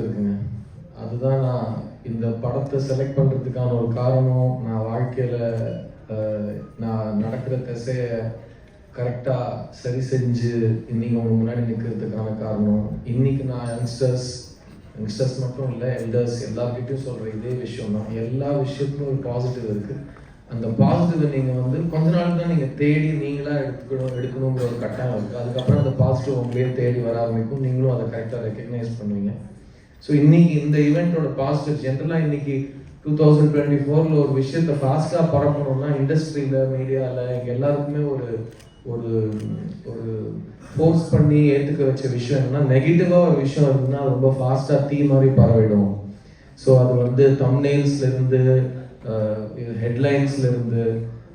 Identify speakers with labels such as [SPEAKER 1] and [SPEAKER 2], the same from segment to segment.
[SPEAKER 1] இருக்குங்க. அதுதான் நான் இந்த படத்தை செலக்ட் பண்ணுறதுக்கான ஒரு காரணம். நான் வாழ்க்கையில் நான் நடக்கிற திசையை கரெக்டாக சரி செஞ்சு இன்னைக்கு உங்க முன்னாடி நிற்கிறதுக்கான காரணம். இன்னைக்கு நான் யங்ஸ்டர்ஸ் மட்டும் இல்லை, எல்டர்ஸ் எல்லார்கிட்டையும் சொல்கிற இதே விஷயம் தான். எல்லா விஷயத்துக்கும் ஒரு பாசிட்டிவ் இருக்குது. அந்த பாசிட்டிவை நீங்கள் கொஞ்ச நாள் தான் நீங்கள் தேடி நீங்களாக எடுக்கணுங்கிற ஒரு கட்டாயம் இருக்குது. அதுக்கப்புறம் அந்த பாசிட்டிவ் உங்களே தேடி வர ஆரம்பிக்கும். நீங்களும் அதை கரெக்டாக ரெக்கக்னைஸ் பண்ணுவீங்க. ஸோ இன்னைக்கு இந்த ஈவெண்ட்டோட பாசிட்டிவ் ஜென்ரலாக இன்னைக்கு 2024 ஒரு விஷயத்தை ஃபாஸ்ட்டாக பரப்பணும்னா இண்டஸ்ட்ரியில் மீடியாவில் எங்கள் எல்லாருக்குமே ஒரு ஒரு ஒரு ஃபோர்ஸ் பண்ணி ஏற்றுக்க வச்ச விஷயம் என்னன்னா, நெகட்டிவாக ஒரு விஷயம் இருக்குன்னா அது ரொம்ப ஃபாஸ்ட்டாக தீ மாதிரி பரவிடும். ஸோ அது தம்ப்நெயில்ஸ்லேருந்து ஹெட்லைன்ஸ்லேருந்து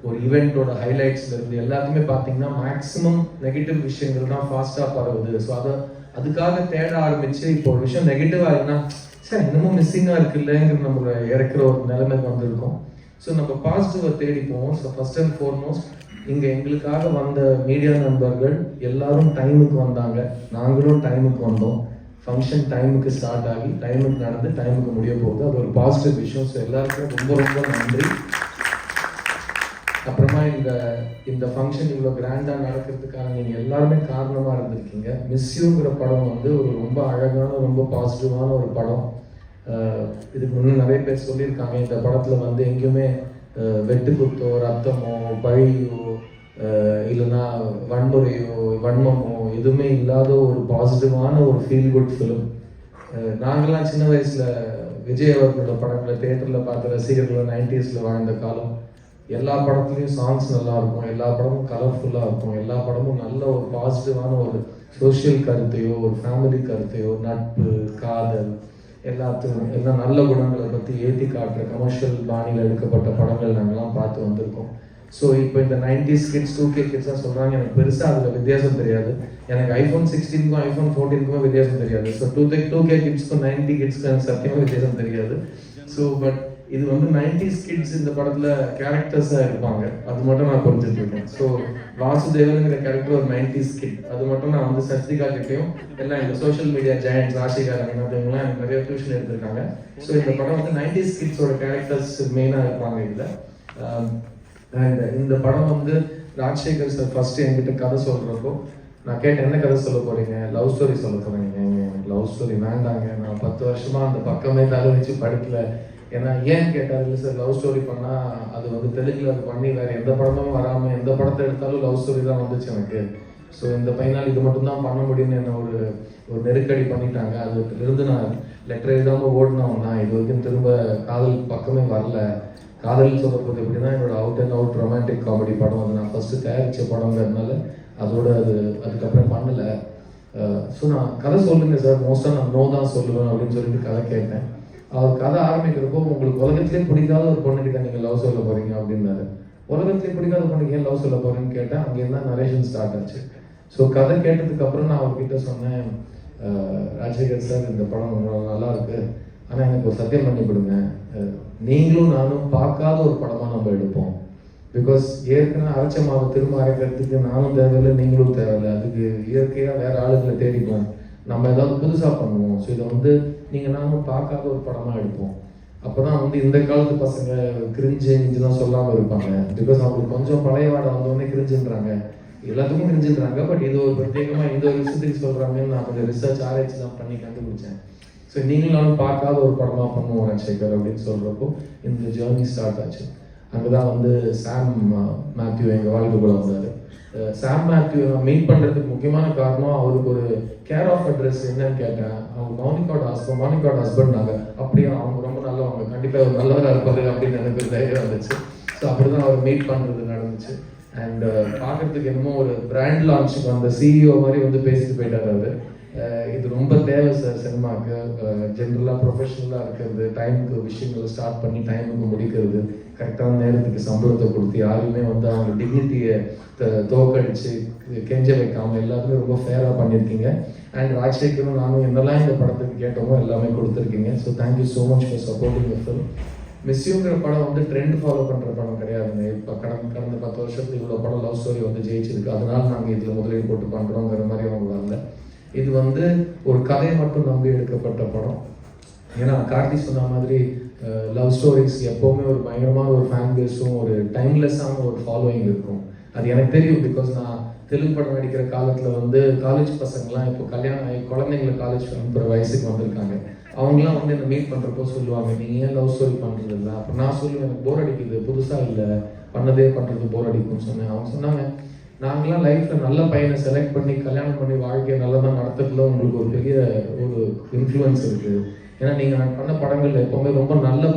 [SPEAKER 1] ஒரு ஈவெண்ட்டோட ஹைலைட்ஸ்லேருந்து எல்லாத்துக்குமே பார்த்தீங்கன்னா மேக்ஸிமம் நெகட்டிவ் விஷயங்கள் தான் ஃபாஸ்ட்டாக பரவுது. ஸோ அதுக்காக தேட ஆரம்பிச்சு இப்போ ஒரு விஷயம் நெகட்டிவாக இருக்குன்னா சார் இன்னமும் மிஸ்ஸிங்காக இருக்குல்லங்கிற நம்ம இறக்குற ஒரு நிலைமைக்கு வந்திருக்கோம். ஸோ நம்ம பாசிட்டிவை தேடி போவோம். ஸோ ஃபர்ஸ்ட் அண்ட் ஃபார்மோஸ்ட் இங்கே எங்களுக்காக வந்த மீடியா நண்பர்கள் எல்லாரும் டைமுக்கு வந்தாங்க, நாங்களும் டைமுக்கு வந்தோம். ஃபங்க்ஷன் டைமுக்கு ஸ்டார்ட் ஆகி டைமுக்கு நடந்து டைமுக்கு முடிய போகுது. அது ஒரு பாசிட்டிவ் விஷயம். ஸோ எல்லாருக்கும் ரொம்ப ரொம்ப நன்றி. அப்புறமா இந்த ஃபங்க்ஷன் இவ்வளோ கிராண்டாக நடக்கிறதுக்கான நீங்கள் எல்லாருமே காரணமாக இருந்திருக்கீங்க. மிஸ்யூங்கிற படம் ஒரு ரொம்ப அழகான ரொம்ப பாசிட்டிவான ஒரு படம். இதுக்கு முன்னே நிறைய பேர் சொல்லியிருக்காங்க, இந்த படத்தில் எங்கேயுமே வெட்டு குத்தோ ரத்தமோ பழியோ இல்லைன்னா வன்மமோ எதுவுமே இல்லாத ஒரு பாசிட்டிவான ஒரு ஃபீல் குட் ஃபிலிம். நாங்கள்லாம் சின்ன வயசில் விஜய் அவர்களோட படங்களை தேட்டரில் பார்த்த ரசிகர்கள் 90s வாழ்ந்த காலம். எல்லா படத்துலையும் சாங்ஸ் நல்லா இருக்கும், எல்லா படமும் கலர்ஃபுல்லாக இருக்கும், எல்லா படமும் நல்ல ஒரு பாசிட்டிவான ஒரு சோஷியல் கருத்தையோ ஒரு ஃபேமிலி கருத்தையோ நட்பு காதல் எல்லாத்துக்கும் எல்லாம் நல்ல குணங்களை பற்றி ஏற்றி காட்டுற கமர்ஷியல் பாணியில் எடுக்கப்பட்ட படங்கள் நாங்கள்லாம் பார்த்து வந்திருக்கோம். ஸோ இப்போ இந்த 90s கிட்ஸ் 2K கிட்ஸ்லாம் சொல்கிறாங்க, எனக்கு பெருசாக அதில் வித்தியாசம் தெரியாது. எனக்கு iPhone 16க்கும் iPhone 14க்கும் வித்தியாசம் தெரியாது. ஸோ 2K கிட்ஸ்க்கும் 90 கிட்ஸ்க்கும் எனக்கு சத்தியமாக வித்தியாசம் தெரியாது. ஸோ பட் இது 90s கிட்ஸ் இந்த படத்தில் கேரக்டர்ஸாக இருப்பாங்க, அது மட்டும் நான் புரிஞ்சுட்டு இருக்கேன். ஸோ வாசுதேவனுங்கிற கேரக்டர் ஒரு 90s கிட், அது மட்டும் நான் சஸ்திகா கிட்டையும் எல்லாம் இந்த சோஷியல் மீடியா ஜெயண்ட்ஸ் ராஷிகா ரங்கநாதங்களாம் எனக்கு நிறைய டியூஷன் எடுத்திருக்காங்க. ஸோ இந்த படம் 90s கிட்ஸோட கேரக்டர்ஸ் மெயினாக இருப்பாங்க இதில். அண்ட் இந்த படம் ராஜசேகர் சார் ஃபர்ஸ்ட் என்கிட்ட கதை சொல்கிறப்போ நான் கேட்டேன், என்ன கதை சொல்ல போறீங்க? லவ் ஸ்டோரி சொல்ல போறீங்க. எனக்கு லவ் ஸ்டோரி வேண்டாங்க, நான் 10 வருஷமா அந்த பக்கமே தலை வச்சு படிக்கல. ஏன்னா ஏன் கேட்டார், இல்லை சார் லவ் ஸ்டோரி பண்ணால் அது தெலுங்குல அது பண்ணி வேறு எந்த படமும் வராமல் எந்த படத்தை எடுத்தாலும் லவ் ஸ்டோரி தான் வந்துச்சு எனக்கு. ஸோ இந்த பையனால் இது மட்டும்தான் பண்ண முடியும்னு என்ன ஒரு நெருக்கடி பண்ணிட்டாங்க. அதுலேருந்து நான் லெட்டர் எழுதாமல் ஓடினவன் தான். இது வரைக்கும் திரும்ப காதல் பக்கமே வரல. காதல் சொல்லப்போது எப்படின்னா என்னோட out and out romantic comedy படம் நான் ஃபஸ்ட்டு தயாரித்த படங்கிறதுனால அதோட அதுக்கப்புறம் பண்ணலை. ஸோ நான் கதை சொல்லுங்கள் சார், மோஸ்ட்டாக நான் நோ தான் சொல்லுவேன் அப்படின்னு சொல்லிட்டு கதை கேட்டேன். அவர் கதை ஆரம்பிக்கிறப்போ, உங்களுக்கு உலகத்திலே பிடிக்காத ஒரு பொண்ணுக்கிட்ட நீங்கள் லவ் சொல்ல போகிறீங்க அப்படின்னாரு. உலகத்திலே பிடிக்காத பொண்ணுக்கு ஏன் லவ் சொல்ல போகிறேன்னு கேட்டேன். அங்கேருந்து தான் நரேஷன் ஸ்டார்ட் ஆச்சு. ஸோ கதை கேட்டதுக்கப்புறம் நான் அவர்கிட்ட சொன்னேன், ராஜசேகர் சார் இந்த படம் நல்லா இருக்கு, ஆனால் எனக்கு ஒரு சத்தியம் பண்ணி கொடுங்க, நீங்களும் நானும் பார்க்காத ஒரு படமாக நம்ம எடுப்போம். பிகாஸ் ஏற்கனவே அரைச்ச மாவை திரும்ப அரைக்கிறதுக்கு நானும் தேவையில்லை, நீங்களும் தேவையில்லை. அதுக்கு இயற்கையாக வேறு ஆளுகளை தேடிப்போம், நம்ம ஏதாவது புதுசாக பண்ணுவோம். ஸோ இதை நீங்கள் நானும் பார்க்காத ஒரு படமாக எடுப்போம். அப்போ தான் இந்த காலத்து பசங்க கிரிஞ்சுலாம் சொல்லாமல் இருப்பாங்க. பிகாஸ் அவங்களுக்கு கொஞ்சம் பழைய வாடை வந்தோடனே கிரிஞ்சுன்றாங்க, எல்லாத்துக்கும் கிரிஞ்சுன்றாங்க. பட் இது ஒரு பிரத்யேகமாக இந்த ஒரு விஷயத்துக்கு சொல்கிறாங்கன்னு நான் கொஞ்சம் ரிசர்ச் ஆராய்ச்சிலாம் பண்ணி கண்டுபிடிச்சேன். ஸோ நீங்களும் நானும் பார்க்காத ஒரு படமாக பண்ணுவோம் ராஜசேகர் அப்படின்னு சொல்கிறப்போ இந்த ஜேர்னி ஸ்டார்ட் ஆச்சு. அங்கே தான் சாம் மேத்யூ எங்கள் வாழ்க்கைக்குள்ள வந்தார். சாம் மேத்யூ மீட் பண்ணுறதுக்கு முக்கியமான காரணம், அவருக்கு ஒரு கேர் ஆஃப் அட்ரஸ் என்னன்னு கேட்டேன். அவங்க மௌனிகாவோட ஹஸ்பண்ட் அப்படியே அவங்க ரொம்ப நல்லவங்க, கண்டிப்பாக ஒரு நல்லவராக இருப்பாரு அப்படின்னு எனக்கு ஒரு தைரியம் வந்துச்சு. ஸோ அப்படி தான் அவர் மீட் பண்ணுறது நடந்துச்சு. அண்ட் பார்க்கறதுக்கு என்னமோ ஒரு பிராண்ட் லான்ச்சுக்கு அந்த CEO மாதிரி பேசிட்டு போயிட்டார் அவர். இது ரொம்ப தேவை சார் சினிமாவுக்கு. ஜென்ரலாக ப்ரொஃபஷனலாக இருக்கிறது, டைமுக்கு விஷயங்களை ஸ்டார்ட் பண்ணி டைமுக்கு முடிக்கிறது, கரெக்டான நேரத்துக்கு சம்பளத்தை கொடுத்து யாருமே அவங்க டிக்னிட்டியை தோக்கடிச்சு கெஞ்ச வைக்காமல் எல்லாருமே ரொம்ப ஃபேராக பண்ணியிருக்கீங்க. அண்ட் ராஜசேகரும் நானும் என்னெல்லாம் இந்த படத்துக்கு கேட்டோமோ எல்லாமே கொடுத்துருக்கீங்க. So thank you so much for supporting the film. மிஸ்யூங்கிற படம் ட்ரெண்ட் ஃபாலோ பண்ணுற படம் கிடையாதுங்க. இப்போ கடந்த 10 வருஷத்துக்கு இவ்வளோ படம் லவ் ஸ்டோரி ஜெயிச்சிருக்கு, அதனால நாங்கள் இதில் முதலீடு போட்டு பண்ணுறோங்கிற மாதிரி அவங்க வரல. இது வந்து ஒரு கதையை மட்டும் நம்பி எடுக்கப்பட்ட படம். ஏன்னா கார்த்தி சொன்ன மாதிரி லவ் ஸ்டோரிஸ் எப்போவுமே ஒரு பயங்கரமான ஒரு ஃபேன் பேஸும் ஒரு டைம்லெஸ்ஸான ஒரு ஃபாலோயிங் இருக்கும். அது எனக்கு தெரியும். பிகாஸ் நான் தெலுங்கு படம் நடிக்கிற காலத்தில் வந்து காலேஜ் பசங்கள்லாம் இப்போ கல்யாணம் ஆகி குழந்தைங்களை காலேஜ் அனுப்புகிற வயசுக்கு வந்திருக்காங்க. அவங்களாம் வந்து என்னை மீட் பண்ணுறப்போ சொல்லுவாங்க, நீங்கள் ஏன் லவ் ஸ்டோரி பண்ணுறது இல்லை? அப்போ நான் சொல்லுவேன், எனக்கு போர் அடிக்குது, புதுசாக இல்லை, பண்ணுறது போர் அடிக்கும்னு சொன்னேன். அவங்க சொன்னாங்க, நாங்களாம் லைஃப்பில் நல்ல பையனை செலக்ட் பண்ணி கல்யாணம் பண்ணி வாழ்க்கையை நல்லதாக நடத்துறதுல உங்களுக்கு ஒரு பெரிய ஒரு இன்ஃப்ளூயன்ஸ் இருக்குது. ஏன்னா நீங்கள் பண்ண படங்கள்ல எப்போவுமே ரொம்ப நல்ல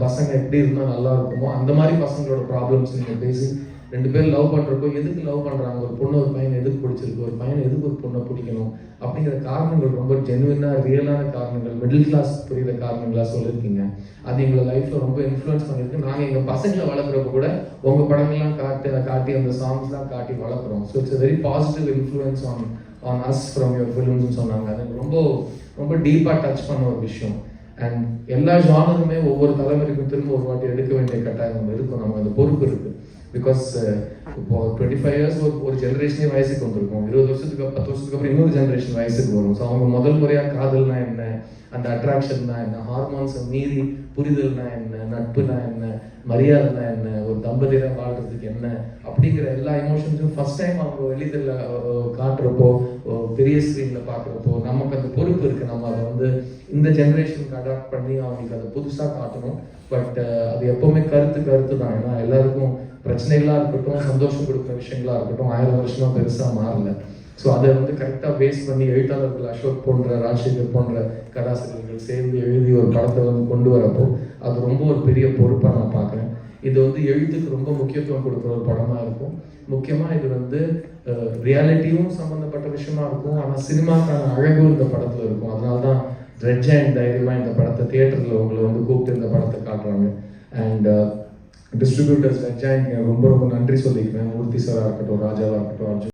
[SPEAKER 1] பசங்க எப்படி இருந்தால் நல்லா இருக்குமோ அந்த மாதிரி பசங்களோட ப்ராப்ளம்ஸ் நீங்கள் பேசி 2 பேர் லவ் பண்ணுறப்போ எதுக்கு லவ் பண்ணுறாங்க, ஒரு பொண்ணு ஒரு பையனை எதுக்கு பிடிச்சிருக்கு, ஒரு பையனை எதுக்கு ஒரு பொண்ணை பிடிக்கணும் அப்படிங்கிற காரணங்கள் ரொம்ப ஜென்வினாக ரியலான காரணங்கள், மிடில் கிளாஸ் புரியுற காரணங்களாக சொல்லியிருக்கீங்க. அது எங்களை லைஃப்பில் ரொம்ப இன்ஃப்ளூயன்ஸ் பண்ணியிருக்கு. நாங்கள் எங்கள் பசங்களை வளர்க்குறப்ப கூட உங்கள் படங்கள்லாம் காட்டி அந்த சாங்ஸ்லாம் காட்டி வளர்க்குறோம். So it's very positive influence on us from your ஃபிலிம்ஸ்னு சொன்னாங்க. அது ரொம்ப ரொம்ப டீப்பாக டச் பண்ண ஒரு விஷயம். அண்ட் எல்லா ஜானருமே ஒவ்வொரு தலைமுறைக்கும் திரும்ப ஒரு வாட்டி எடுக்க வேண்டிய கட்டாயம் இருக்கும். நம்ம அந்த பொறுப்பு இருக்குது. பிகாஸ் இப்போ 25 இயர்ஸ் ஒரு ஜென்ரேஷனே வயசுக்கு வந்திருக்கும். 20 வருஷத்துக்கு 10 வருஷத்துக்கு அப்புறம் இன்னொரு ஜென்ரேஷன் வயசுக்கு வரும். ஸோ அவங்க முதல் முறையாக காதல்னா என்ன, அந்த அட்ராக்ஷன்னா என்ன, ஹார்மோன்ஸை மீறி புரிதல்னா என்ன, நட்புனா என்ன, மரியாதைனா என்ன, ஒரு தம்பதியாக வாழ்றதுக்கு என்ன அப்படிங்கிற எல்லா எமோஷன்ஸும் ஃபர்ஸ்ட் டைம் அவங்க வெளியில் காட்டுறப்போ, பெரிய ஸ்க்ரீனில் பார்க்குறப்போ நமக்கு அந்த பொறுப்பு இருக்குது. நம்ம அதை வந்து இந்த ஜென்ரேஷனுக்கு அடாப்ட் பண்ணி அவங்களுக்கு அதை புதுசாக காட்டணும். பட் அது எப்போவுமே கருத்து தான். ஏன்னா எல்லாருக்கும் பிரச்சனைகளாக இருக்கட்டும், சந்தோஷம் கொடுக்குற விஷயங்களாக இருக்கட்டும் 1000 வருஷமாக பெருசாக மாறல. ஸோ அதை வந்து கரெக்டாக பேஸ் பண்ணி எழுத்தாளர்கள் அசோக் போன்ற, ராஜசேகர் போன்ற கதாசிரியர்கள் சேர்ந்து எழுதி ஒரு படத்தை வந்து கொண்டு வரப்போ அது ரொம்ப ஒரு பெரிய பொறுப்பாக நான் பார்க்குறேன். இது வந்து எழுத்துக்கு ரொம்ப முக்கியத்துவம் கொடுக்குற ஒரு படமாக இருக்கும். முக்கியமாக இது வந்து ரியாலிட்டியும் சம்மந்தப்பட்ட விஷயமா இருக்கும். ஆனால் சினிமாக்கான அழகும் இந்த படத்தில் இருக்கும். அதனால தான் ரெட் அண்ட் தைரியமாக இந்த படத்தை தியேட்டரில் உங்களை வந்து கூப்பிட்டு இந்த படத்தை காட்டுறாங்க. அண்ட் டிஸ்ட்ரிபியூட்டர்ஸ் ரெட் அண்ட் ரொம்ப ரொம்ப நன்றி சொல்லிக்கிறேன். மூர்த்தி சாராக இருக்கட்டும், ராஜாவாக இருக்கட்டும், அர்ஜுன்